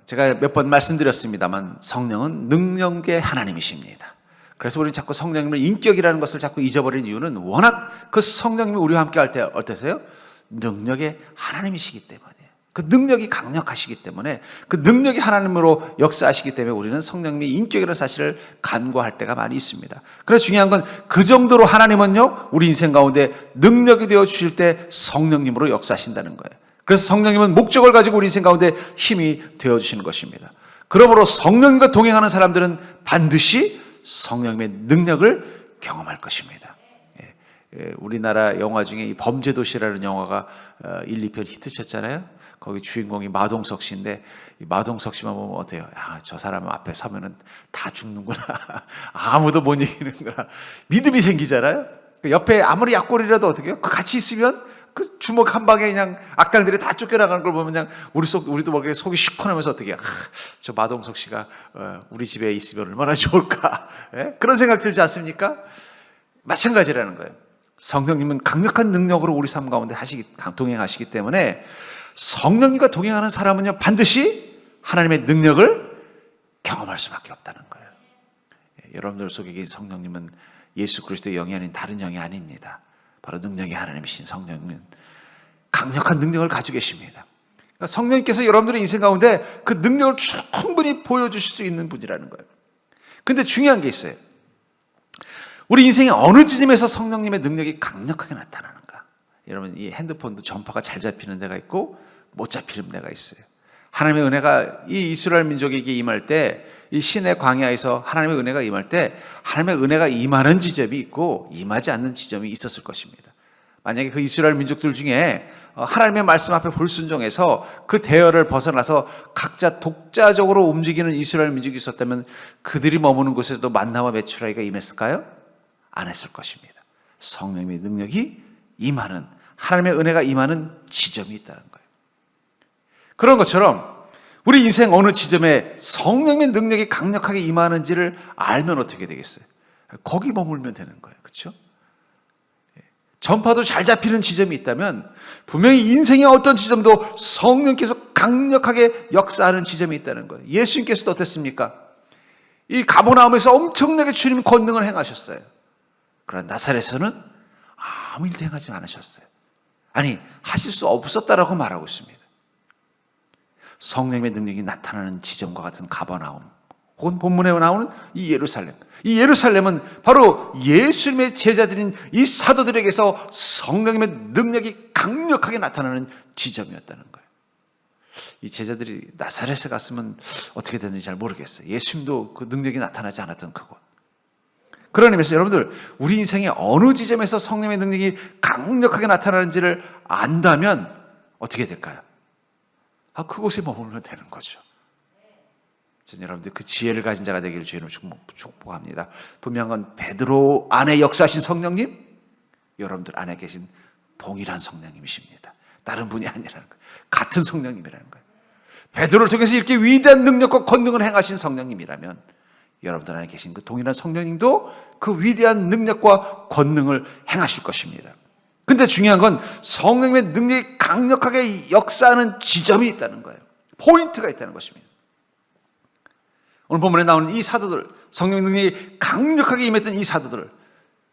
제가 몇 번 말씀드렸습니다만 성령은 능력의 하나님이십니다. 그래서 우리는 자꾸 성령님을 인격이라는 것을 자꾸 잊어버리는 이유는 워낙 그 성령님이 우리와 함께 할 때 어떠세요? 능력의 하나님이시기 때문이에요. 그 능력이 강력하시기 때문에, 그 능력이 하나님으로 역사하시기 때문에 우리는 성령님이 인격이라는 사실을 간과할 때가 많이 있습니다. 그래서 중요한 건 그 정도로 하나님은요, 우리 인생 가운데 능력이 되어 주실 때 성령님으로 역사하신다는 거예요. 그래서 성령님은 목적을 가지고 우리 인생 가운데 힘이 되어 주시는 것입니다. 그러므로 성령님과 동행하는 사람들은 반드시 성령님의 능력을 경험할 것입니다. 우리나라 영화 중에 이 범죄도시라는 영화가 1, 2편 히트쳤잖아요. 거기 주인공이 마동석 씨인데, 이 마동석 씨만 보면 어때요? 야, 저 사람 앞에 서면은 다 죽는구나. 아무도 못 이기는구나. 믿음이 생기잖아요. 옆에 아무리 약골이라도 어떻게 해요? 같이 있으면 그 주먹 한 방에 그냥 악당들이 다 쫓겨나가는 걸 보면 그냥 우리도 모르게 속이 시원하면서 어떻게 해요? 저 마동석 씨가 우리 집에 있으면 얼마나 좋을까? 그런 생각 들지 않습니까? 마찬가지라는 거예요. 성령님은 강력한 능력으로 우리 삶 가운데 동행하시기 때문에 성령님과 동행하는 사람은요, 반드시 하나님의 능력을 경험할 수밖에 없다는 거예요. 여러분들 속에 계신 성령님은 예수 그리스도의 영이 아닌 다른 영이 아닙니다. 바로 능력의 하나님이신 성령님은 강력한 능력을 가지고 계십니다. 그러니까 성령님께서 여러분들의 인생 가운데 그 능력을 충분히 보여주실 수 있는 분이라는 거예요. 그런데 중요한 게 있어요. 우리 인생의 어느 지점에서 성령님의 능력이 강력하게 나타나는가? 여러분, 이 핸드폰도 전파가 잘 잡히는 데가 있고 못 잡히는 데가 있어요. 하나님의 은혜가 이 이스라엘 민족에게 임할 때, 이 신의 광야에서 하나님의 은혜가 임할 때 하나님의 은혜가 임하는 지점이 있고 임하지 않는 지점이 있었을 것입니다. 만약에 그 이스라엘 민족들 중에 하나님의 말씀 앞에 불순종해서 그 대열을 벗어나서 각자 독자적으로 움직이는 이스라엘 민족이 있었다면 그들이 머무는 곳에서도 만나와 메추라기가 임했을까요? 안 했을 것입니다. 성령님의 능력이 임하는, 하나님의 은혜가 임하는 지점이 있다는 거예요. 그런 것처럼 우리 인생 어느 지점에 성령의 능력이 강력하게 임하는지를 알면 어떻게 되겠어요? 거기 머물면 되는 거예요. 그렇죠? 전파도 잘 잡히는 지점이 있다면 분명히 인생의 어떤 지점도 성령께서 강력하게 역사하는 지점이 있다는 거예요. 예수님께서도 어땠습니까? 이 가버나움에서 엄청나게 주님 권능을 행하셨어요. 그러나 나사렛에서는 아무 일도 행하지 않으셨어요. 아니, 하실 수 없었다라고 말하고 있습니다. 성령의 능력이 나타나는 지점과 같은 가버나움, 혹은 본문에 나오는 이 예루살렘. 이 예루살렘은 바로 예수님의 제자들인 이 사도들에게서 성령님의 능력이 강력하게 나타나는 지점이었다는 거예요. 이 제자들이 나사렛에 갔으면 어떻게 됐는지 잘 모르겠어요. 예수님도 그 능력이 나타나지 않았던 그곳. 그런 의미에서 여러분들, 우리 인생의 어느 지점에서 성령의 능력이 강력하게 나타나는지를 안다면 어떻게 될까요? 그곳에 머물면 되는 거죠. 전 여러분들 그 지혜를 가진 자가 되기를 주님으로 축복합니다. 분명한 건 베드로 안에 역사하신 성령님, 여러분들 안에 계신 동일한 성령님이십니다. 다른 분이 아니라는 거예요. 같은 성령님이라는 거예요. 베드로를 통해서 이렇게 위대한 능력과 권능을 행하신 성령님이라면 여러분들 안에 계신 그 동일한 성령님도 그 위대한 능력과 권능을 행하실 것입니다. 근데 중요한 건 성령님의 능력이 강력하게 역사하는 지점이 있다는 거예요. 포인트가 있다는 것입니다. 오늘 본문에 나오는 이 사도들, 성령의 능력이 강력하게 임했던 이 사도들,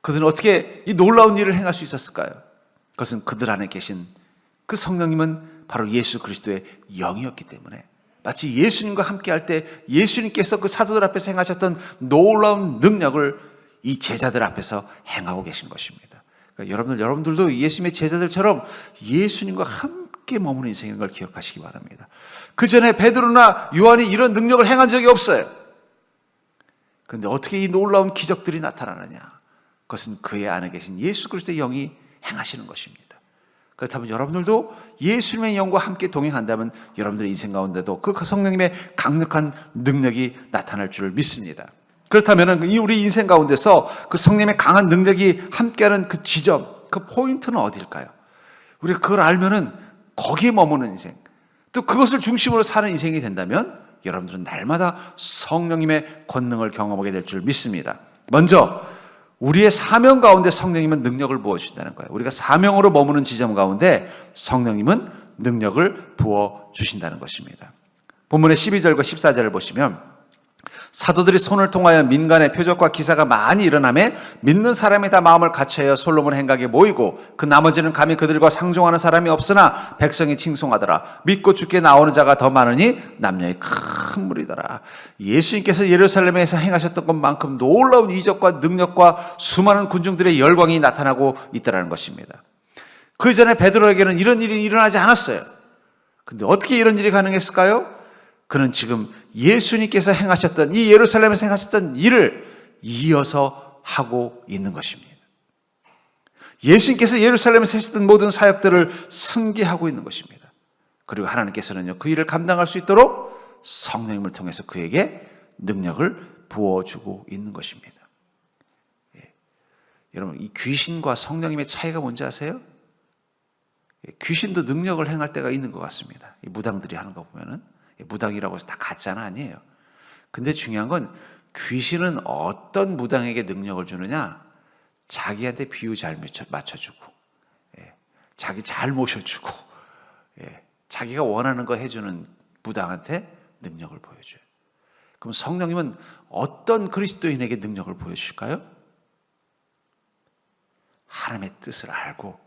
그들은 어떻게 이 놀라운 일을 행할 수 있었을까요? 그것은 그들 안에 계신 그 성령님은 바로 예수 그리스도의 영이었기 때문에, 마치 예수님과 함께 할 때 예수님께서 그 사도들 앞에서 행하셨던 놀라운 능력을 이 제자들 앞에서 행하고 계신 것입니다. 그러니까 여러분들도 예수님의 제자들처럼 예수님과 함께 머무는 인생인 걸 기억하시기 바랍니다. 그 전에 베드로나 요한이 이런 능력을 행한 적이 없어요. 그런데 어떻게 이 놀라운 기적들이 나타나느냐? 그것은 그의 안에 계신 예수 그리스도의 영이 행하시는 것입니다. 그렇다면 여러분들도 예수님의 영과 함께 동행한다면 여러분들의 인생 가운데도 그 성령님의 강력한 능력이 나타날 줄 믿습니다. 그렇다면 우리 인생 가운데서 그 성령님의 강한 능력이 함께하는 그 지점, 그 포인트는 어디일까요? 우리가 그걸 알면은 거기에 머무는 인생, 또 그것을 중심으로 사는 인생이 된다면 여러분들은 날마다 성령님의 권능을 경험하게 될 줄 믿습니다. 먼저 우리의 사명 가운데 성령님은 능력을 부어주신다는 거예요. 우리가 사명으로 머무는 지점 가운데 성령님은 능력을 부어주신다는 것입니다. 본문의 12절과 14절을 보시면 사도들이 손을 통하여 민간의 표적과 기사가 많이 일어나매 믿는 사람이 다 마음을 같이하여 솔로몬 행각에 모이고 그 나머지는 감히 그들과 상종하는 사람이 없으나 백성이 칭송하더라. 믿고 주께 나오는 자가 더 많으니 남녀의 큰 무리더라. 예수님께서 예루살렘에서 행하셨던 것만큼 놀라운 이적과 능력과 수많은 군중들의 열광이 나타나고 있다는 것입니다. 그 전에 베드로에게는 이런 일이 일어나지 않았어요. 근데 어떻게 이런 일이 가능했을까요? 그는 지금 예수님께서 행하셨던, 이 예루살렘에서 행하셨던 일을 이어서 하고 있는 것입니다. 예수님께서 예루살렘에서 하셨던 모든 사역들을 승계하고 있는 것입니다. 그리고 하나님께서는요, 그 일을 감당할 수 있도록 성령님을 통해서 그에게 능력을 부어주고 있는 것입니다. 여러분, 이 귀신과 성령님의 차이가 뭔지 아세요? 귀신도 능력을 행할 때가 있는 것 같습니다. 이 무당들이 하는 거 보면은. 무당이라고 해서 다 가짜는 아니에요. 근데 중요한 건 귀신은 어떤 무당에게 능력을 주느냐? 자기한테 비유 잘 맞춰주고, 자기 잘 모셔주고, 자기가 원하는 거 해주는 무당한테 능력을 보여줘요. 그럼 성령님은 어떤 그리스도인에게 능력을 보여주실까요? 하나님의 뜻을 알고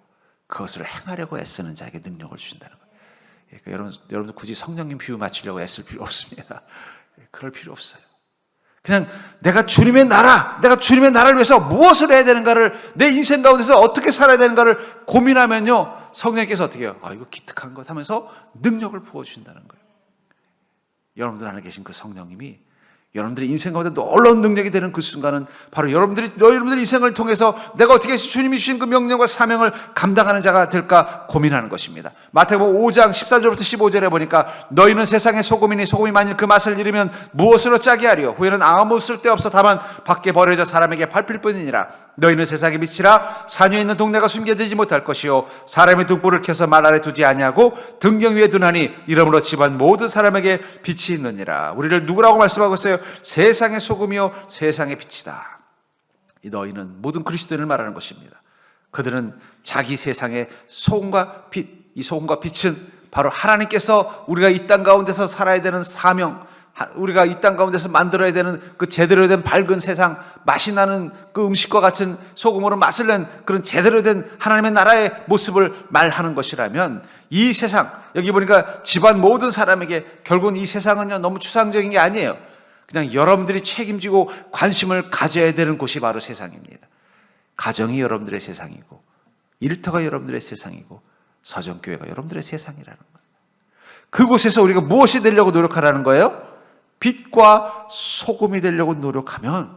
그것을 행하려고 애쓰는 자에게 능력을 주신다는 거예요. 그러니까 여러분도 굳이 성령님 비유 맞추려고 애쓸 필요 없습니다. 그럴 필요 없어요. 그냥 내가 주님의 나라를 위해서 무엇을 해야 되는가를, 내 인생 가운데서 어떻게 살아야 되는가를 고민하면요, 성령님께서 어떻게 해요? 이거 기특한 것 하면서 능력을 부어주신다는 거예요. 여러분들 안에 계신 그 성령님이 여러분들의 인생 가운데 놀라운 능력이 되는 그 순간은 바로 여러분들의 인생을 통해서 내가 어떻게 해서 주님이 주신 그 명령과 사명을 감당하는 자가 될까 고민하는 것입니다. 마태복음 5장 13절부터 15절에 보니까 너희는 세상의 소금이니 소금이 만일 그 맛을 잃으면 무엇으로 짜게 하리요? 후에는 아무 쓸데없어 다만 밖에 버려져 사람에게 밟힐 뿐이니라. 너희는 세상의 빛이라. 산위에 있는 동네가 숨겨지지 못할 것이요 사람의 등불을 켜서 말 아래 두지 아니하고 등경 위에 두나니 이러므로 집안 모든 사람에게 빛이 있느니라. 우리를 누구라고 말씀하고 있어요? 세상의 소금이요 세상의 빛이다. 이 너희는 모든 그리스도인을 말하는 것입니다. 그들은 자기 세상의 소금과 빛, 이 소금과 빛은 바로 하나님께서 우리가 이 땅 가운데서 살아야 되는 사명, 우리가 이 땅 가운데서 만들어야 되는 그 제대로 된 밝은 세상, 맛이 나는 그 음식과 같은 소금으로 맛을 낸 그런 제대로 된 하나님의 나라의 모습을 말하는 것이라면, 이 세상, 여기 보니까 집안 모든 사람에게, 결국은 이 세상은요 너무 추상적인 게 아니에요. 그냥 여러분들이 책임지고 관심을 가져야 되는 곳이 바로 세상입니다. 가정이 여러분들의 세상이고, 일터가 여러분들의 세상이고, 서정교회가 여러분들의 세상이라는 거예요. 그곳에서 우리가 무엇이 되려고 노력하라는 거예요? 빛과 소금이 되려고 노력하면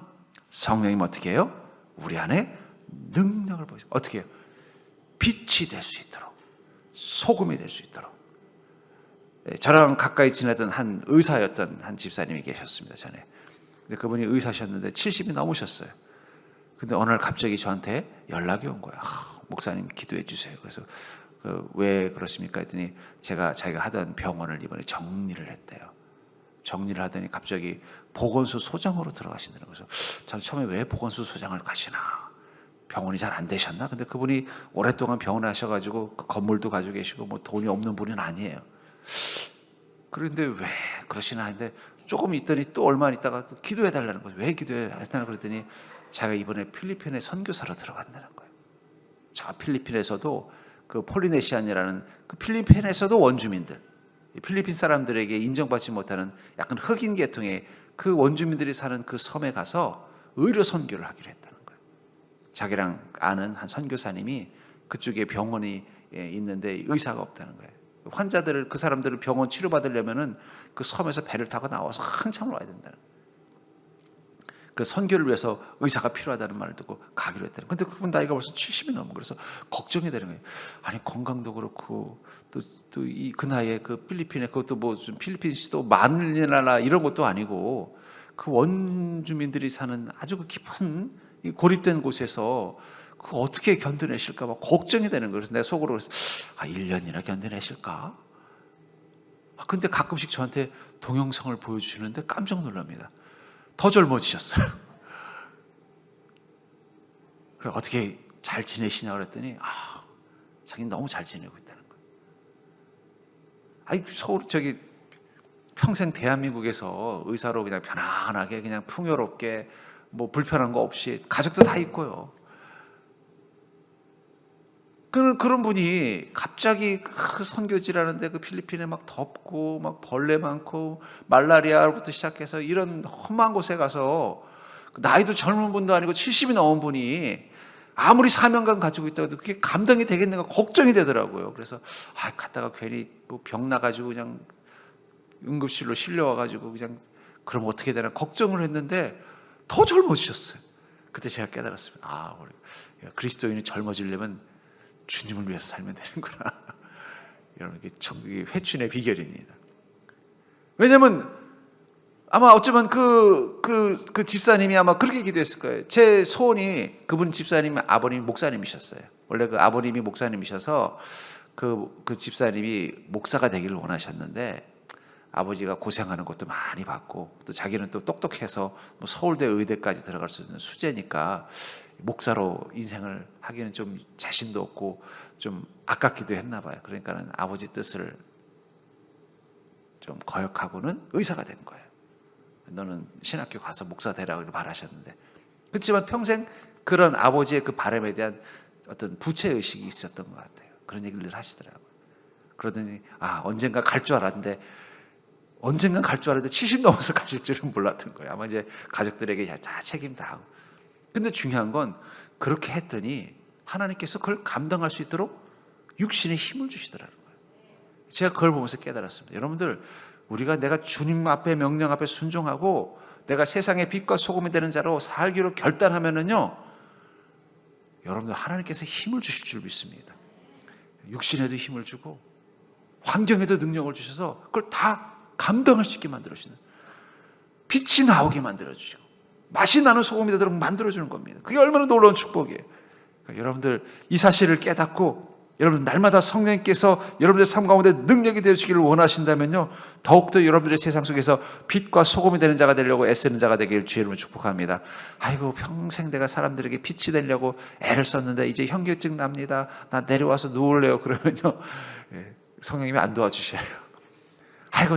성령님 어떻게 해요? 우리 안에 능력을 보여요. 어떻게 해요? 빛이 될 수 있도록, 소금이 될 수 있도록. 저랑 가까이 지내던 한 의사였던 한 집사님이 계셨습니다, 전에. 근데 그분이 의사셨는데 70이 넘으셨어요. 근데 어느 날 갑자기 저한테 연락이 온 거예요. 목사님 기도해 주세요. 그래서 왜 그러십니까? 했더니 자기가 하던 병원을 이번에 정리를 했대요. 정리를 하더니 갑자기 보건소 소장으로 들어가신다는 거죠. 저는 처음에 왜 보건소 소장을 가시나? 병원이 잘 안 되셨나? 근데 그분이 오랫동안 병원에 하셔가지고 그 건물도 가지고 계시고 뭐 돈이 없는 분은 아니에요. 그런데 왜 그러시나 했는데 조금 있더니 또 얼마 있다가 기도해 달라는 거죠. 왜 기도해 달라고 그랬더니 자기가 이번에 필리핀에 선교사로 들어간다는 거예요. 저 필리핀에서도 그 폴리네시안이라는 그 필리핀에서도 원주민들, 필리핀 사람들에게 인정받지 못하는 약간 흑인 계통의 그 원주민들이 사는 그 섬에 가서 의료 선교를 하기로 했다는 거예요. 자기랑 아는 한 선교사님이 그쪽에 병원이 있는데 의사가 없다는 거예요. 환자들을, 그 사람들을 병원 치료받으려면은 그 섬에서 배를 타고 나와서 한참을 와야 된다는 거예요. 그래서 선교를 위해서 의사가 필요하다는 말을 듣고 가기로 했다는 거예요. 근데 그분 나이가 벌써 70이 넘은, 그래서 걱정이 되는 거예요. 아니 건강도 그렇고 또 그 나이에 그 필리핀에, 그것도 뭐 좀 필리핀시도 마닐라나 이런 것도 아니고 그 원주민들이 사는 아주 그 깊은 고립된 곳에서 그 어떻게 견뎌내실까 막 걱정이 되는 거예요. 그래서 내가 속으로 그래서 1년이나 견뎌내실까? 근데 가끔씩 저한테 동영상을 보여주시는데 깜짝 놀랍니다. 더 젊어지셨어요. 그래 어떻게 잘 지내시냐 그랬더니 자기는 너무 잘 지내고 있다는 거예요. 서울 저기 평생 대한민국에서 의사로 그냥 편안하게 그냥 풍요롭게 뭐 불편한 거 없이 가족도 다 있고요. 그런 분이 갑자기 그 선교지라는데 그 필리핀에 막 덥고 막 벌레 많고 말라리아부터 시작해서 이런 험한 곳에 가서 나이도 젊은 분도 아니고 70이 넘은 분이 아무리 사명감 가지고 있다고 해도 그게 감당이 되겠는가 걱정이 되더라고요. 그래서 갔다가 괜히 뭐 병 나가지고 그냥 응급실로 실려와가지고 그냥 그럼 어떻게 되나 걱정을 했는데 더 젊어지셨어요. 그때 제가 깨달았습니다. 우리 그리스도인이 젊어지려면 주님을 위해서 살면 되는구나. 여러분, 이게 회춘의 비결입니다. 왜냐면 아마 어쩌면 그 집사님이 아마 그렇게 기도했을 거예요. 제 소원이, 그분 집사님은 아버님이 목사님이셨어요. 원래 그 아버님이 목사님이셔서 그 집사님이 목사가 되기를 원하셨는데 아버지가 고생하는 것도 많이 받고 또 자기는 또 똑똑해서 뭐 서울대 의대까지 들어갈 수 있는 수재니까 목사로 인생을 하기는 좀 자신도 없고 좀 아깝기도 했나 봐요. 그러니까는 아버지 뜻을 좀 거역하고는 의사가 된 거예요. 너는 신학교 가서 목사 되라고 바라셨는데, 그렇지만 평생 그런 아버지의 그 바람에 대한 어떤 부채의식이 있었던 것 같아요. 그런 얘기를 늘 하시더라고요. 그러더니 언젠가 갈 줄 알았는데 70 넘어서 가실 줄은 몰랐던 거예요. 아마 이제 가족들에게 다 책임 다 하고. 근데 중요한 건 그렇게 했더니 하나님께서 그걸 감당할 수 있도록 육신의 힘을 주시더라는 거예요. 제가 그걸 보면서 깨달았습니다. 여러분들, 내가 주님 앞에 명령 앞에 순종하고 내가 세상의 빛과 소금이 되는 자로 살기로 결단하면은요, 여러분들 하나님께서 힘을 주실 줄 믿습니다. 육신에도 힘을 주고 환경에도 능력을 주셔서 그걸 다 감당할 수 있게 만들어주시는, 빛이 나오게 만들어주시고 맛이 나는 소금이 되도록 만들어주는 겁니다. 그게 얼마나 놀라운 축복이에요. 그러니까 여러분들 이 사실을 깨닫고 여러분 날마다 성령님께서 여러분들의 삶 가운데 능력이 되어주기를 원하신다면요, 더욱더 여러분들의 세상 속에서 빛과 소금이 되는 자가 되려고 애쓰는 자가 되기를 주의 이름으로 축복합니다. 평생 내가 사람들에게 빛이 되려고 애를 썼는데 이제 현기증 납니다. 나 내려와서 누울래요. 그러면요, 성령님이 안 도와주셔요.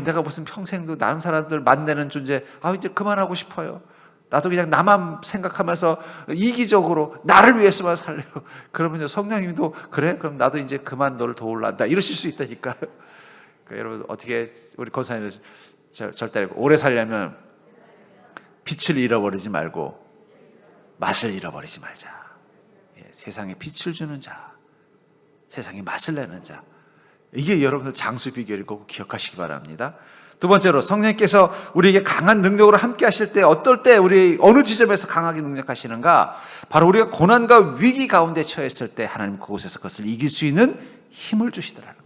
내가 무슨 평생도 남은 사람들 만나는 존재, 이제 그만하고 싶어요. 나도 그냥 나만 생각하면서 이기적으로 나를 위해서만 살래요. 그러면요, 성령님도 그래? 그럼 나도 이제 그만 너를 도울란다. 이러실 수 있다니까요. 그러니까 여러분, 어떻게 우리 권사님들 절대 오래 살려면 빛을 잃어버리지 말고 맛을 잃어버리지 말자. 세상에 빛을 주는 자, 세상에 맛을 내는 자, 이게 여러분들 장수 비결이고 기억하시기 바랍니다. 두 번째로, 성령님께서 우리에게 강한 능력으로 함께 하실 때 어떨 때 우리 어느 지점에서 강하게 능력하시는가? 바로 우리가 고난과 위기 가운데 처했을 때 하나님 그곳에서 그것을 이길 수 있는 힘을 주시더라는 거예요.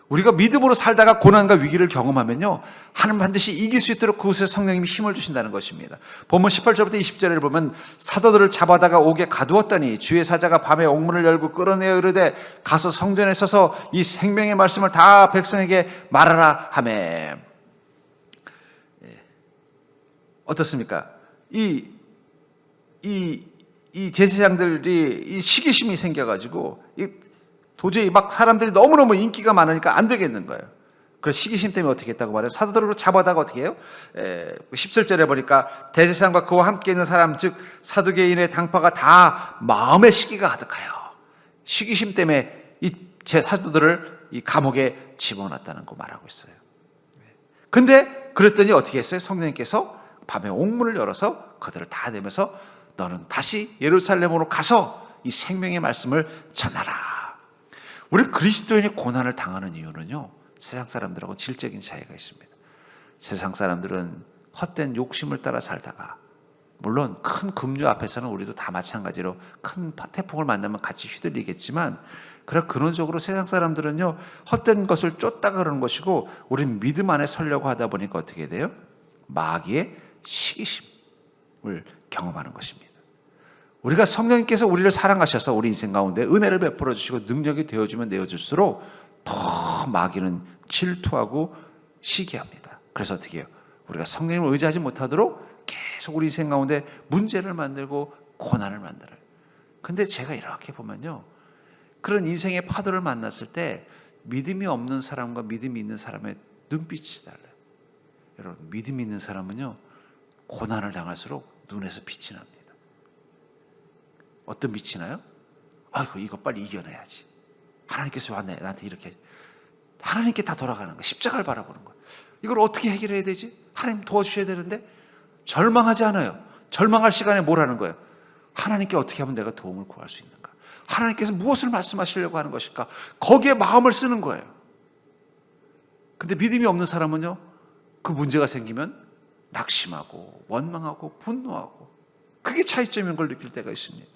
우리가 믿음으로 살다가 고난과 위기를 경험하면요, 하나님 반드시 이길 수 있도록 그곳에 성령님이 힘을 주신다는 것입니다. 본문 18절부터 20절을 보면 사도들을 잡아다가 옥에 가두었더니 주의 사자가 밤에 옥문을 열고 끌어내어 이르되 가서 성전에 서서 이 생명의 말씀을 다 백성에게 말하라 하매. 어떻습니까? 이 제사장들이 이 시기심이 생겨가지고 도저히 막 사람들이 너무너무 인기가 많으니까 안 되겠는 거예요. 그래서 시기심 때문에 어떻게 했다고 말해요? 사도들을 잡아다가 어떻게 해요? 17절에 보니까 대제사장과 그와 함께 있는 사람, 즉 사두개인의 당파가 다 마음의 시기가 가득하여 시기심 때문에 제 사도들을 이 감옥에 집어넣었다는 거 말하고 있어요. 근데 그랬더니 어떻게 했어요? 성령님께서 밤에 옥문을 열어서 그들을 다 내면서 너는 다시 예루살렘으로 가서 이 생명의 말씀을 전하라. 우리 그리스도인이 고난을 당하는 이유는요, 세상 사람들하고 질적인 차이가 있습니다. 세상 사람들은 헛된 욕심을 따라 살다가, 물론 큰 급류 앞에서는 우리도 다 마찬가지로 큰 태풍을 만나면 같이 휘둘리겠지만, 근원적으로 세상 사람들은요, 헛된 것을 쫓다가 그러는 것이고, 우리는 믿음 안에 서려고 하다 보니까 어떻게 돼요? 마귀의 시기심을 경험하는 것입니다. 우리가 성령님께서 우리를 사랑하셔서 우리 인생 가운데 은혜를 베풀어 주시고 능력이 되어주면 되어줄수록 더 마귀는 질투하고 시기합니다. 그래서 어떻게 해요? 우리가 성령님을 의지하지 못하도록 계속 우리 인생 가운데 문제를 만들고 고난을 만들어요. 근데 제가 이렇게 보면요, 그런 인생의 파도를 만났을 때 믿음이 없는 사람과 믿음이 있는 사람의 눈빛이 달라요. 여러분, 믿음이 있는 사람은요, 고난을 당할수록 눈에서 빛이 납니다. 어떤 빛이 나요? 아이고, 이거 빨리 이겨내야지. 하나님께서 왔네, 나한테 이렇게. 하나님께 다 돌아가는 거야. 십자가를 바라보는 거야. 이걸 어떻게 해결해야 되지? 하나님 도와주셔야 되는데 절망하지 않아요. 절망할 시간에 뭘 하는 거예요? 하나님께 어떻게 하면 내가 도움을 구할 수 있는가? 하나님께서 무엇을 말씀하시려고 하는 것일까? 거기에 마음을 쓰는 거예요. 근데 믿음이 없는 사람은요, 그 문제가 생기면 낙심하고 원망하고 분노하고, 그게 차이점인 걸 느낄 때가 있습니다.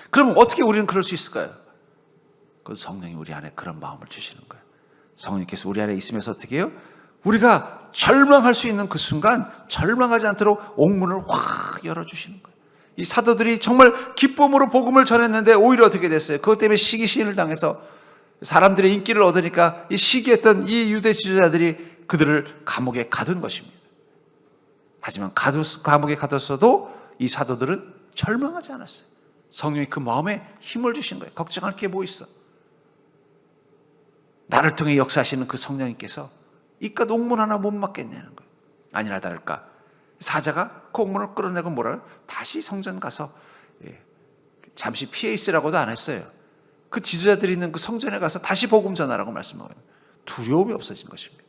그럼 어떻게 우리는 그럴 수 있을까요? 그 성령이 우리 안에 그런 마음을 주시는 거예요. 성령께서 우리 안에 있으면서 어떻게 해요? 우리가 절망할 수 있는 그 순간 절망하지 않도록 옥문을 확 열어주시는 거예요. 이 사도들이 정말 기쁨으로 복음을 전했는데 오히려 어떻게 됐어요? 그것 때문에 시기시인을 당해서 사람들의 인기를 얻으니까 이 시기했던 이 유대 지도자들이 그들을 감옥에 가둔 것입니다. 하지만 감옥에 가뒀어도 이 사도들은 절망하지 않았어요. 성령이 그 마음에 힘을 주신 거예요. 걱정할 게 뭐 있어? 나를 통해 역사하시는 그 성령님께서 이깟 옥문 하나 못 막겠냐는 거예요. 아니나 다를까, 사자가 그 옥문을 끌어내고 뭐라, 다시 성전 가서 잠시 피해 있으라고도 안 했어요. 그 지도자들이 있는 그 성전에 가서 다시 복음 전하라고 말씀하고요. 두려움이 없어진 것입니다.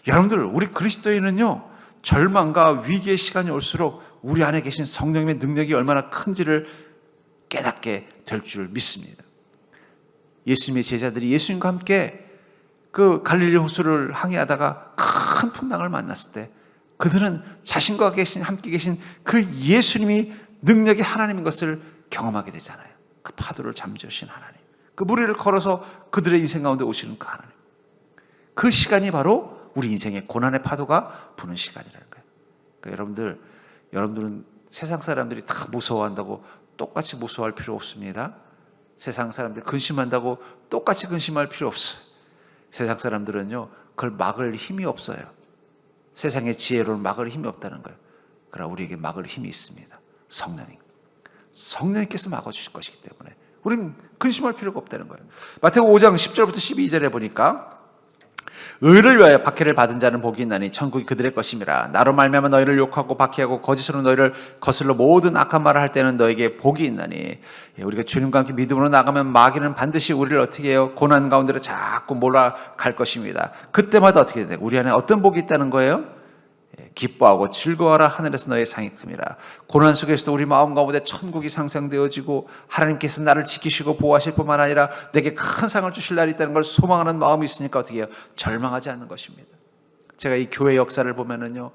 여러분들, 우리 그리스도인은요, 절망과 위기의 시간이 올수록 우리 안에 계신 성령님의 능력이 얼마나 큰지를 깨닫게 될 줄 믿습니다. 예수님의 제자들이 예수님과 함께 그 갈릴리 호수를 항해하다가 큰 풍랑을 만났을 때 그들은 자신과 함께 계신 그 예수님이 능력이 하나님인 것을 경험하게 되잖아요. 그 파도를 잠재우신 하나님, 그 무리를 걸어서 그들의 인생 가운데 오시는 그 하나님, 그 시간이 바로 우리 인생의 고난의 파도가 부는 시간이라는 거예요. 그러니까 여러분들은 세상 사람들이 다 무서워한다고 똑같이 무서워할 필요 없습니다. 세상 사람들이 근심한다고 똑같이 근심할 필요 없어요. 세상 사람들은요, 그걸 막을 힘이 없어요. 세상의 지혜로는 막을 힘이 없다는 거예요. 그러나 우리에게 막을 힘이 있습니다. 성령님께서 막아주실 것이기 때문에 우리는 근심할 필요가 없다는 거예요. 마태복음 5장 10절부터 12절에 보니까, 의를 위하여 박해를 받은 자는 복이 있나니 천국이 그들의 것임이라. 나로 말미암아 너희를 욕하고 박해하고 거짓으로 너희를 거슬러 모든 악한 말을 할 때는 너에게 복이 있나니. 우리가 주님과 함께 믿음으로 나가면 마귀는 반드시 우리를 어떻게 해요? 고난 가운데로 자꾸 몰아갈 것입니다. 그때마다 어떻게 돼요? 우리 안에 어떤 복이 있다는 거예요? 기뻐하고 즐거워하라, 하늘에서 너의 상이 큼이라. 고난 속에서도 우리 마음 가운데 천국이 상상되어지고 하나님께서 나를 지키시고 보호하실 뿐만 아니라 내게 큰 상을 주실 날이 있다는 걸 소망하는 마음이 있으니까 어떻게 해요? 절망하지 않는 것입니다. 제가 이 교회 역사를 보면은요,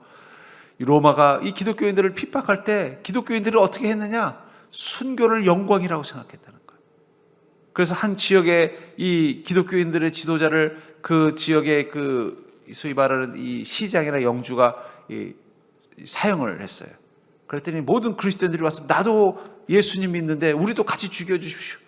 로마가 이 기독교인들을 핍박할 때 기독교인들을 어떻게 했느냐? 순교를 영광이라고 생각했다는 거예요. 그래서 한 지역의 이 기독교인들의 지도자를 그 지역의 소위 말하는 이 시장이나 영주가 사형을 했어요. 그랬더니 모든 그리스도인들이 와서 나도 예수님 믿는데 우리도 같이 죽여주십시오.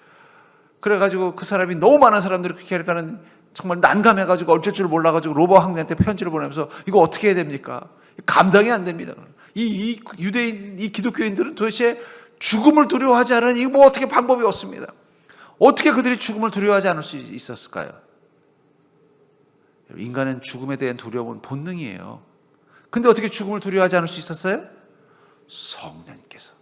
그래가지고 그 사람이, 너무 많은 사람들이 그렇게 하니까는 정말 난감해가지고 어쩔 줄 몰라가지고 로마 황제한테 편지를 보내면서 이거 어떻게 해야 됩니까? 감당이 안 됩니다. 이 유대인, 이 기독교인들은 도대체 죽음을 두려워하지 않은, 이거 뭐 어떻게 방법이 없습니다. 어떻게 그들이 죽음을 두려워하지 않을 수 있었을까요? 인간은 죽음에 대한 두려움은 본능이에요. 근데 어떻게 죽음을 두려워하지 않을 수 있었어요? 성령님께서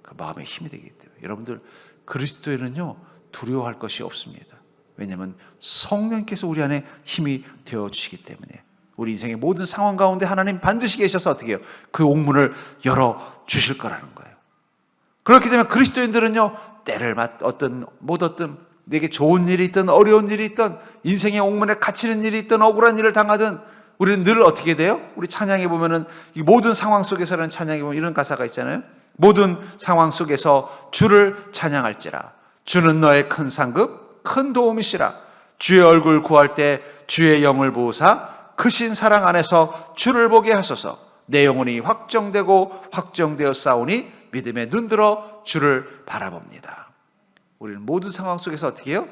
그 마음에 힘이 되기 때문에. 여러분들, 그리스도인은요, 두려워할 것이 없습니다. 왜냐하면 성령님께서 우리 안에 힘이 되어주시기 때문에. 우리 인생의 모든 상황 가운데 하나님 반드시 계셔서 어떻게 해요? 그 옥문을 열어주실 거라는 거예요. 그렇기 때문에 그리스도인들은요, 때를 어떤 내게 좋은 일이 있든 어려운 일이 있든 인생의 옥문에 갇히는 일이 있든 억울한 일을 당하든 우리는 늘 어떻게 돼요? 우리 찬양에 보면은 이 모든 상황 속에서는 찬양에 보면 이런 가사가 있잖아요. 모든 상황 속에서 주를 찬양할지라. 주는 너의 큰 상급, 큰 도움이시라. 주의 얼굴 구할 때 주의 영을 보사 크신 사랑 안에서 주를 보게 하소서. 내 영혼이 확정되어 싸우니 믿음에 눈들어 주를 바라봅니다. 우리는 모든 상황 속에서 어떻게 해요?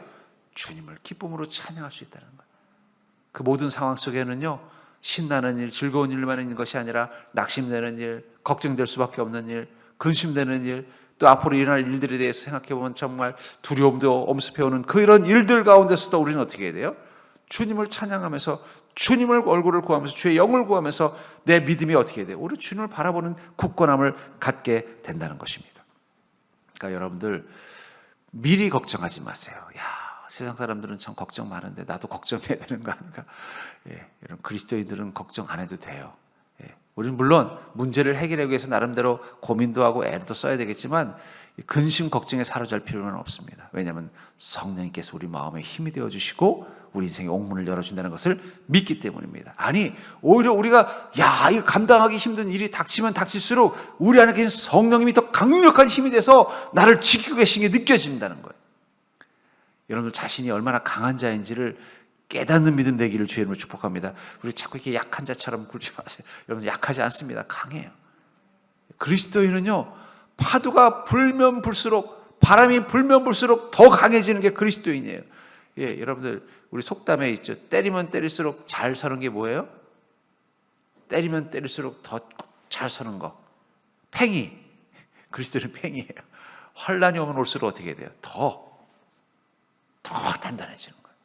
주님을 기쁨으로 찬양할 수 있다는 거예요. 그 모든 상황 속에는요, 신나는 일, 즐거운 일만 있는 것이 아니라 낙심되는 일, 걱정될 수밖에 없는 일, 근심되는 일, 또 앞으로 일어날 일들에 대해서 생각해보면 정말 두려움도 엄습해오는 그런 일들 가운데서도 우리는 어떻게 해야 돼요? 주님을 찬양하면서 주님을 얼굴을 구하면서 주의 영을 구하면서 내 믿음이 어떻게 돼요? 우리 주님을 바라보는 굳건함을 갖게 된다는 것입니다. 그러니까 여러분들 미리 걱정하지 마세요. 야, 세상 사람들은 참 걱정 많은데 나도 걱정해야 되는 거 아닌가? 예, 이런 그리스도인들은 걱정 안 해도 돼요. 예, 우리는 물론 문제를 해결하기 위해서 나름대로 고민도 하고 애도 써야 되겠지만 근심 걱정에 사로잡힐 필요는 없습니다. 왜냐하면 성령님께서 우리 마음에 힘이 되어주시고 우리 인생의 옥문을 열어준다는 것을 믿기 때문입니다. 아니, 오히려 우리가 이거 감당하기 힘든 일이 닥치면 닥칠수록 우리 안에 계신 성령님이 더 강력한 힘이 돼서 나를 지키고 계신 게 느껴진다는 거예요. 여러분들 자신이 얼마나 강한 자인지를 깨닫는 믿음 되기를 주의 이름으로 축복합니다. 우리 자꾸 이렇게 약한 자처럼 굴지 마세요. 여러분 약하지 않습니다. 강해요. 그리스도인은요, 파도가 불면 불수록, 바람이 불면 불수록 더 강해지는 게 그리스도인이에요. 예, 여러분들 우리 속담에 있죠. 때리면 때릴수록 잘 서는 게 뭐예요? 때리면 때릴수록 더 잘 서는 거. 팽이. 그리스도는 팽이에요. 환란이 오면 올수록 어떻게 돼요? 더 단단해지는 거예요.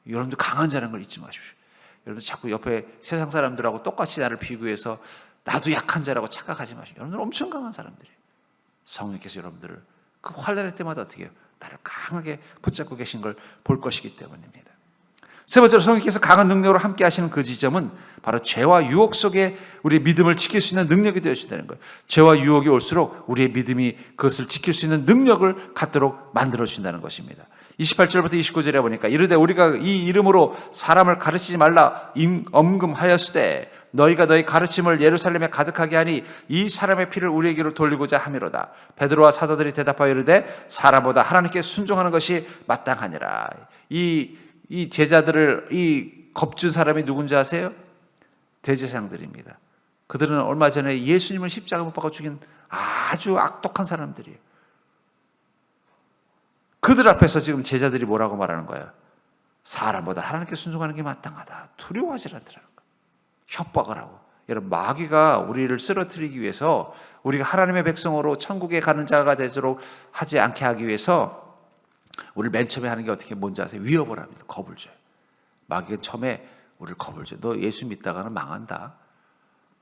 여러분들 강한 자라는 걸 잊지 마십시오. 여러분 자꾸 옆에 세상 사람들하고 똑같이 나를 비교해서 나도 약한 자라고 착각하지 마십시오. 여러분들 엄청 강한 사람들이에요. 성령께서 여러분들을 그 환란할 때마다 어떻게 해요? 나를 강하게 붙잡고 계신 걸 볼 것이기 때문입니다. 세 번째로 성령께서 강한 능력으로 함께 하시는 그 지점은 바로 죄와 유혹 속에 우리의 믿음을 지킬 수 있는 능력이 되어준다는 거예요. 죄와 유혹이 올수록 우리의 믿음이 그것을 지킬 수 있는 능력을 갖도록 만들어준다는 것입니다. 28절부터 29절에 보니까 이르되 우리가 이 이름으로 사람을 가르치지 말라 엄금하였으되 너희가 너희 가르침을 예루살렘에 가득하게 하니 이 사람의 피를 우리에게로 돌리고자 함이로다. 베드로와 사도들이 대답하여 이르되 사람보다 하나님께 순종하는 것이 마땅하니라. 이 제자들을 겁준 사람이 누군지 아세요? 대제사장들입니다. 그들은 얼마 전에 예수님을 십자가 못 박아 죽인 아주 악독한 사람들이에요. 그들 앞에서 지금 제자들이 뭐라고 말하는 거예요? 사람보다 하나님께 순종하는 게 마땅하다. 두려워하지 않더라는 거예요. 협박을 하고. 여러분, 마귀가 우리를 쓰러뜨리기 위해서 우리가 하나님의 백성으로 천국에 가는 자가 되도록 하지 않게 하기 위해서 우리를 맨 처음에 하는 게 어떻게 뭔지 아세요? 위협을 합니다. 겁을 줘요. 마귀가 처음에 우리를 겁을 줘요. 너 예수 믿다가는 망한다.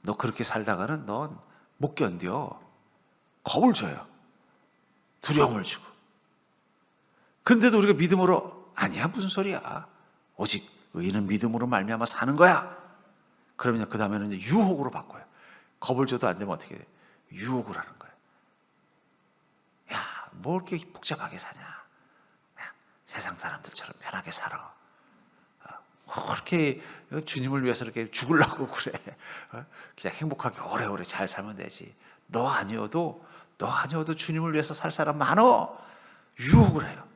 너 그렇게 살다가는 넌 못 견뎌. 겁을 줘요. 두려움을 주고. 근데도 우리가 믿음으로 아니야 무슨 소리야. 오직 의인은 믿음으로 말미암아 사는 거야. 그러면 그 다음에는 이제 유혹으로 바꿔요. 겁을 줘도 안 되면 어떻게 돼? 유혹을 하는 거예요. 야, 뭐 이렇게 복잡하게 사냐? 세상 사람들처럼 편하게 살아. 그렇게 주님을 위해서 이렇게 죽으려고 그래. 그냥 행복하게 오래오래 잘 살면 되지. 너 아니어도 주님을 위해서 살 사람 많어. 유혹을 해요.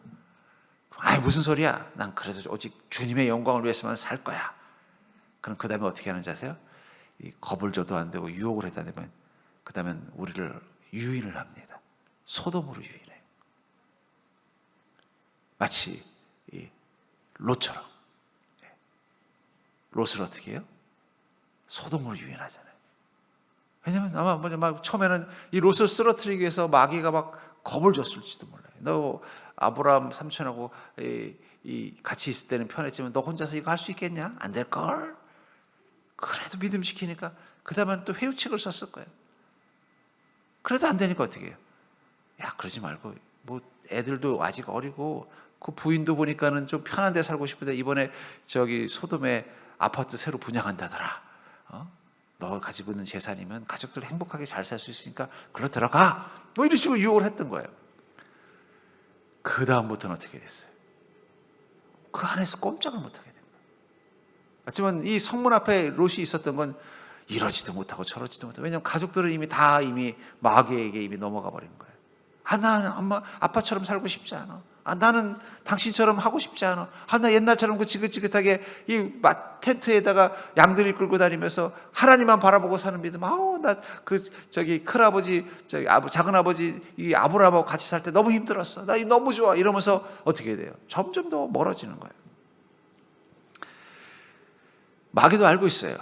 아이 무슨 소리야. 난 그래도 오직 주님의 영광을 위해서만 살 거야. 그럼 그 다음에 어떻게 하는지 아세요? 이 겁을 줘도 안 되고 유혹을 해도 안 되면 그 다음엔 우리를 유인을 합니다. 소돔으로 유인해요. 마치 이 롯처럼. 롯을 어떻게 해요? 소돔으로 유인하잖아요. 왜냐면 아마 막 처음에는 이 롯을 쓰러뜨리기 위해서 마귀가 막 겁을 줬을지도 몰라요. 너 아브라함 삼촌하고 같이 있을 때는 편했지만 너 혼자서 이거 할 수 있겠냐? 안 될걸? 그래도 믿음 지키니까 그 다음엔 또 회유책을 썼을 거예요. 그래도 안 되니까 어떻게 해요? 야 그러지 말고 뭐 애들도 아직 어리고 그 부인도 보니까는 좀 편한 데 살고 싶은데 이번에 저기 소돔에 아파트 새로 분양한다더라. 너 가지고 있는 재산이면 가족들 행복하게 잘 살 수 있으니까 글로 들어가. 뭐 이런 식으로 유혹을 했던 거예요. 그 다음부터는 어떻게 됐어요? 그 안에서 꼼짝을 못하게 된 거예요. 하지만 이 성문 앞에 롯이 있었던 건 이러지도 못하고 저러지도 못하고. 왜냐하면 가족들은 이미 마귀에게 이미 넘어가 버린 거예요. 나는 엄마 아빠처럼 살고 싶지 않아. 나는 당신처럼 하고 싶지 않아. 나 옛날처럼 그 지긋지긋하게 이 텐트에다가 양들이 끌고 다니면서 하나님만 바라보고 사는 믿음. 나 큰아버지, 작은아버지 이 아브라함하고 같이 살 때 너무 힘들었어. 나 너무 좋아. 이러면서 어떻게 돼요? 점점 더 멀어지는 거예요. 마귀도 알고 있어요.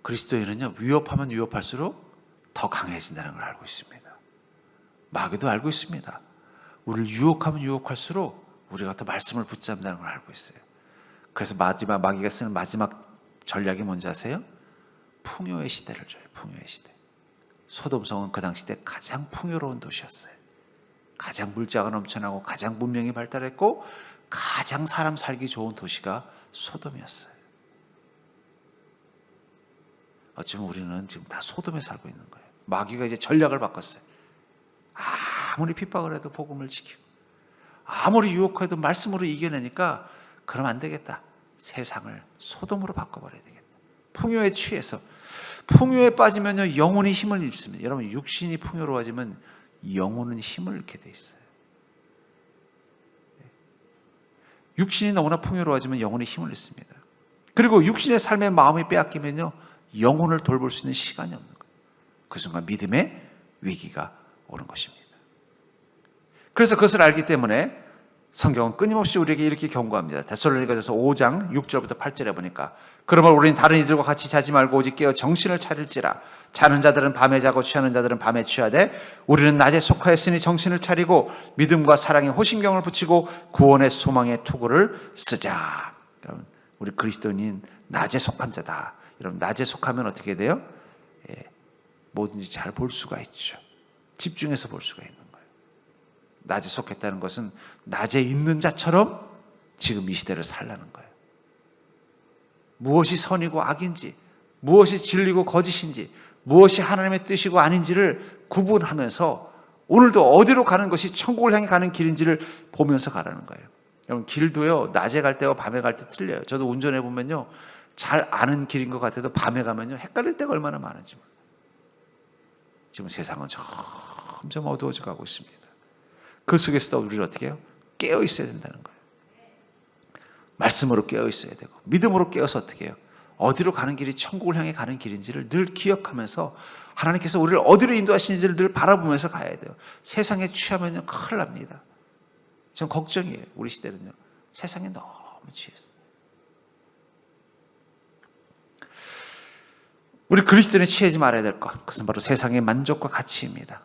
그리스도인은요, 위협하면 위협할수록 더 강해진다는 걸 알고 있습니다. 마귀도 알고 있습니다. 우리를 유혹하면 유혹할수록 우리가 또 말씀을 붙잡는다는 걸 알고 있어요. 그래서 마귀가 쓰는 마지막 전략이 뭔지 아세요? 풍요의 시대를 줘요. 풍요의 시대. 소돔성은 그 당시 때 가장 풍요로운 도시였어요. 가장 물자가 넘쳐나고 가장 문명이 발달했고 가장 사람 살기 좋은 도시가 소돔이었어요. 어쩌면 우리는 지금 다 소돔에 살고 있는 거예요. 마귀가 이제 전략을 바꿨어요. 아무리 핍박을 해도 복음을 지키고 아무리 유혹해도 말씀으로 이겨내니까 그럼 안 되겠다. 세상을 소돔으로 바꿔버려야 되겠다. 풍요에 취해서 풍요에 빠지면요 영혼이 힘을 잃습니다. 여러분 육신이 풍요로워지면 영혼은 힘을 잃게 돼 있어요. 육신이 너무나 풍요로워지면 영혼이 힘을 잃습니다. 그리고 육신의 삶의 마음이 빼앗기면요 영혼을 돌볼 수 있는 시간이 없는 거예요. 그 순간 믿음의 위기가 오는 것입니다. 그래서 그것을 알기 때문에 성경은 끊임없이 우리에게 이렇게 경고합니다. 데살로니가전서 5장 6절부터 8절에 보니까 그러므로 우리는 다른 이들과 같이 자지 말고 오직 깨어 정신을 차릴지라. 자는 자들은 밤에 자고 취하는 자들은 밤에 취하되 우리는 낮에 속하였으니 정신을 차리고 믿음과 사랑에 호심경을 붙이고 구원의 소망의 투구를 쓰자. 여러분 우리 그리스도인인 낮에 속한 자다. 여러분 낮에 속하면 어떻게 돼요? 뭐든지 잘 볼 수가 있죠. 집중해서 볼 수가 있는 거예요. 낮에 속했다는 것은 낮에 있는 자처럼 지금 이 시대를 살라는 거예요. 무엇이 선이고 악인지, 무엇이 진리고 거짓인지, 무엇이 하나님의 뜻이고 아닌지를 구분하면서 오늘도 어디로 가는 것이 천국을 향해 가는 길인지를 보면서 가라는 거예요. 여러분 길도요 낮에 갈 때와 밤에 갈 때 틀려요. 저도 운전해 보면요 잘 아는 길인 것 같아도 밤에 가면요 헷갈릴 때가 얼마나 많은지 몰라요. 지금 세상은 점점 어두워져 가고 있습니다. 그 속에서도 우리를 어떻게 해요? 깨어 있어야 된다는 거예요. 말씀으로 깨어 있어야 되고 믿음으로 깨어서 어떻게 해요? 어디로 가는 길이 천국을 향해 가는 길인지를 늘 기억하면서 하나님께서 우리를 어디로 인도하시는지를 늘 바라보면서 가야 돼요. 세상에 취하면요 큰일 납니다. 전 걱정이에요. 우리 시대는요 세상에 너무 취했어요. 우리 그리스도인이 취하지 말아야 될 것, 그것은 바로 세상의 만족과 가치입니다.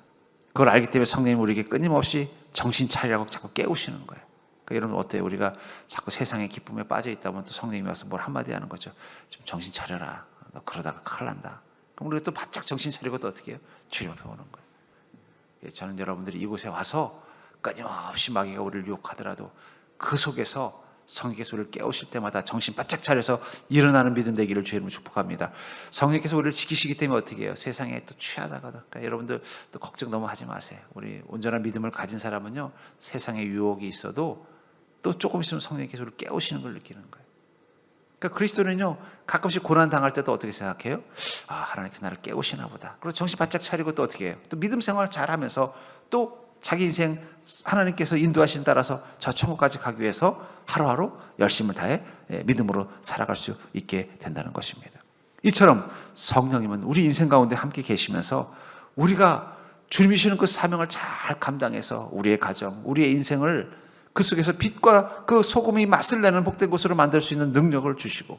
그걸 알기 때문에 성령님 우리에게 끊임없이 정신 차리라고 자꾸 깨우시는 거예요. 그러니까 여러분 어때요? 우리가 자꾸 세상의 기쁨에 빠져 있다 보면 또 성령님이 와서 뭘 한마디 하는 거죠. 좀 정신 차려라. 너 그러다가 큰일 난다. 그럼 우리가 또 바짝 정신 차리고 또 어떻게 해요? 주님 앞에 오는 거예요. 저는 여러분들이 이곳에 와서 끊임없이 마귀가 우리를 유혹하더라도 그 속에서 성령께서 우리를 깨우실 때마다 정신 바짝 차려서 일어나는 믿음 되기를 주의 이름으로 축복합니다. 성령께서 우리를 지키시기 때문에 어떻게 해요? 세상에 또 취하다가도. 그러니까 여러분들 또 걱정 너무 하지 마세요. 우리 온전한 믿음을 가진 사람은요 세상에 유혹이 있어도 또 조금 있으면 성령께서 우리를 깨우시는 걸 느끼는 거예요. 그러니까 그리스도는요 가끔씩 고난 당할 때도 어떻게 생각해요? 아 하나님께서 나를 깨우시나 보다. 그리고 정신 바짝 차리고 또 어떻게 해요? 또 믿음 생활 잘하면서 또 자기 인생 하나님께서 인도하신 따라서 저 천국까지 가기 위해서 하루하루 열심을 다해 믿음으로 살아갈 수 있게 된다는 것입니다. 이처럼 성령님은 우리 인생 가운데 함께 계시면서 우리가 주님이 주시는 그 사명을 잘 감당해서 우리의 가정, 우리의 인생을 그 속에서 빛과 그 소금이 맛을 내는 복된 곳으로 만들 수 있는 능력을 주시고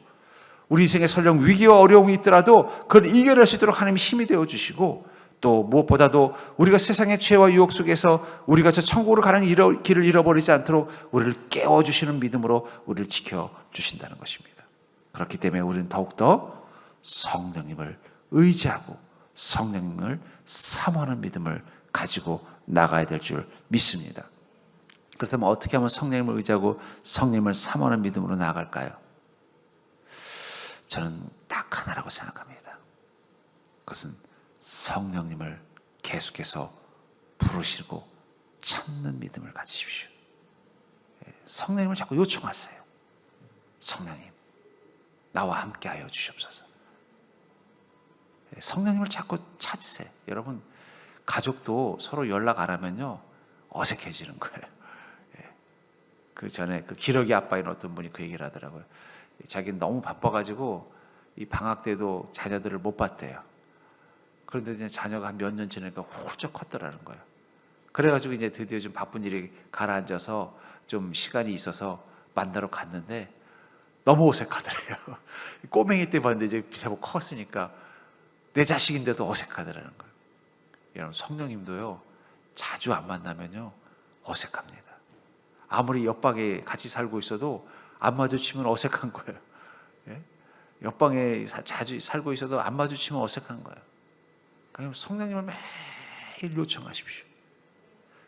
우리 인생에 설령 위기와 어려움이 있더라도 그걸 이겨낼 수 있도록 하나님이 힘이 되어 주시고 또 무엇보다도 우리가 세상의 죄와 유혹 속에서 우리가 저 천국으로 가는 길을 잃어버리지 않도록 우리를 깨워주시는 믿음으로 우리를 지켜주신다는 것입니다. 그렇기 때문에 우리는 더욱더 성령님을 의지하고 성령님을 사모하는 믿음을 가지고 나가야 될 줄 믿습니다. 그렇다면 어떻게 하면 성령님을 의지하고 성령님을 사모하는 믿음으로 나아갈까요? 저는 딱 하나라고 생각합니다. 그것은 성령님을 계속해서 부르시고 찾는 믿음을 가지십시오. 성령님을 자꾸 요청하세요. 성령님, 나와 함께하여 주시옵소서. 성령님을 자꾸 찾으세요. 여러분, 가족도 서로 연락 안 하면요 어색해지는 거예요. 그 전에 그 기러기 아빠인 어떤 분이 그 얘기를 하더라고요. 자기는 너무 바빠가지고 이 방학 때도 자녀들을 못 봤대요. 그런데 이제 자녀가 한 몇 년 지나니까 훌쩍 컸더라는 거예요. 그래가지고 이제 드디어 좀 바쁜 일이 가라앉아서 좀 시간이 있어서 만나러 갔는데 너무 어색하더래요. 꼬맹이 때 봤는데 이제 제법 컸으니까 내 자식인데도 어색하더라는 거예요. 여러분 성령님도요 자주 안 만나면요 어색합니다. 아무리 옆방에 같이 살고 있어도 안 마주치면 어색한 거예요. 예? 옆방에 자주 살고 있어도 안 마주치면 어색한 거예요. 그러니까 성령님을 매일 요청하십시오.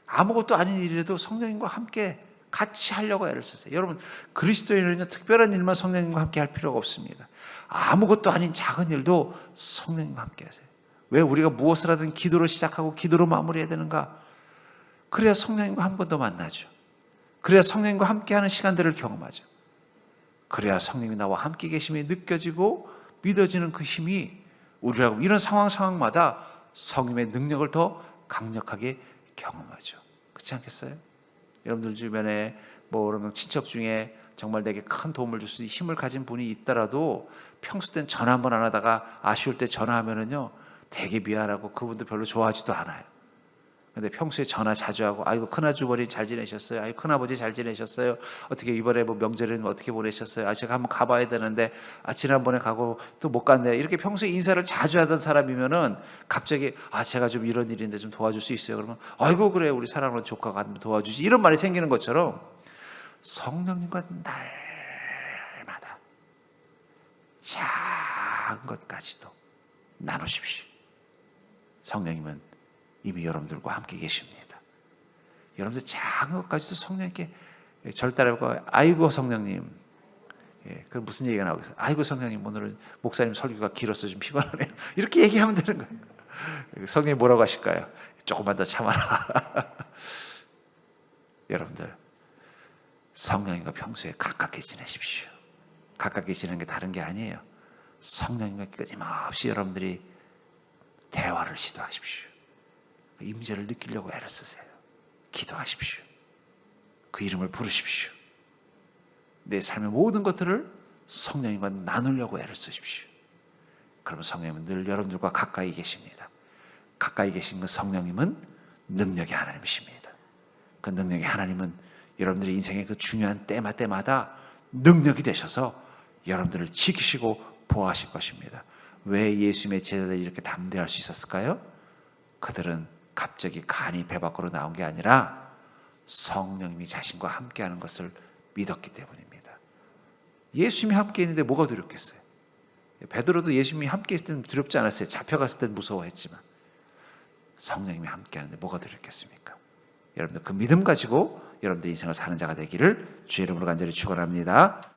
아무것도 아닌 일이라도 성령님과 함께 같이 하려고 애를 쓰세요. 여러분, 그리스도인은요, 특별한 일만 성령님과 함께 할 필요가 없습니다. 아무것도 아닌 작은 일도 성령님과 함께 하세요. 왜 우리가 무엇을 하든 기도로 시작하고 기도로 마무리해야 되는가? 그래야 성령님과 한 번 더 만나죠. 그래야 성령님과 함께하는 시간들을 경험하죠. 그래야 성령님이 나와 함께 계심이 느껴지고 믿어지는 그 힘이 우리라고 이런 상황마다 성령의 능력을 더 강력하게 경험하죠. 그렇지 않겠어요? 여러분들 주변에 그러면 친척 중에 정말 내게 큰 도움을 줄 수 있는 힘을 가진 분이 있더라도 평소 땐 전화 한 번 안 하다가 아쉬울 때 전화하면은요 되게 미안하고 그분도 별로 좋아하지도 않아요. 근데 평소에 전화 자주 하고 아이고 큰아주버니 잘 지내셨어요? 아이고 큰아버지 잘 지내셨어요? 어떻게 이번에 명절에는 어떻게 보내셨어요? 제가 한번 가봐야 되는데 지난번에 가고 또 못 갔네요. 이렇게 평소에 인사를 자주 하던 사람이면은 갑자기 제가 좀 이런 일인데 좀 도와줄 수 있어요? 그러면 아이고 그래 우리 사랑하는 조카가 한번 도와주지 이런 말이 생기는 것처럼 성령님과 날마다 작은 것까지도 나누십시오. 성령님은 이미 여러분들과 함께 계십니다. 여러분들 작은 것까지도 성령님께 절 따라하고 아이고 성령님, 그 무슨 얘기가 나오겠어요? 아이고 성령님 오늘은 목사님 설교가 길어서 좀 피곤하네요. 이렇게 얘기하면 되는 거예요. 성령님 뭐라고 하실까요? 조금만 더 참아라. 여러분들 성령님과 평소에 가깝게 지내십시오. 가깝게 지내는 게 다른 게 아니에요. 성령님과 끊임없이 여러분들이 대화를 시도하십시오. 임재를 느끼려고 애를 쓰세요. 기도하십시오. 그 이름을 부르십시오. 내 삶의 모든 것들을 성령님과 나누려고 애를 쓰십시오. 그러면 성령님은 늘 여러분들과 가까이 계십니다. 가까이 계신 그 성령님은 능력의 하나님이십니다. 그 능력의 하나님은 여러분들의 인생의 그 중요한 때마다 능력이 되셔서 여러분들을 지키시고 보호하실 것입니다. 왜 예수님의 제자들이 이렇게 담대할 수 있었을까요? 그들은 갑자기 간이 배 밖으로 나온 게 아니라 성령님이 자신과 함께하는 것을 믿었기 때문입니다. 예수님이 함께 있는데 뭐가 두렵겠어요? 베드로도 예수님이 함께 있을 때는 두렵지 않았어요. 잡혀갔을 때는 무서워했지만 성령님이 함께하는데 뭐가 두렵겠습니까? 여러분들 그 믿음 가지고 여러분들 인생을 사는 자가 되기를 주의 이름으로 간절히 축원합니다.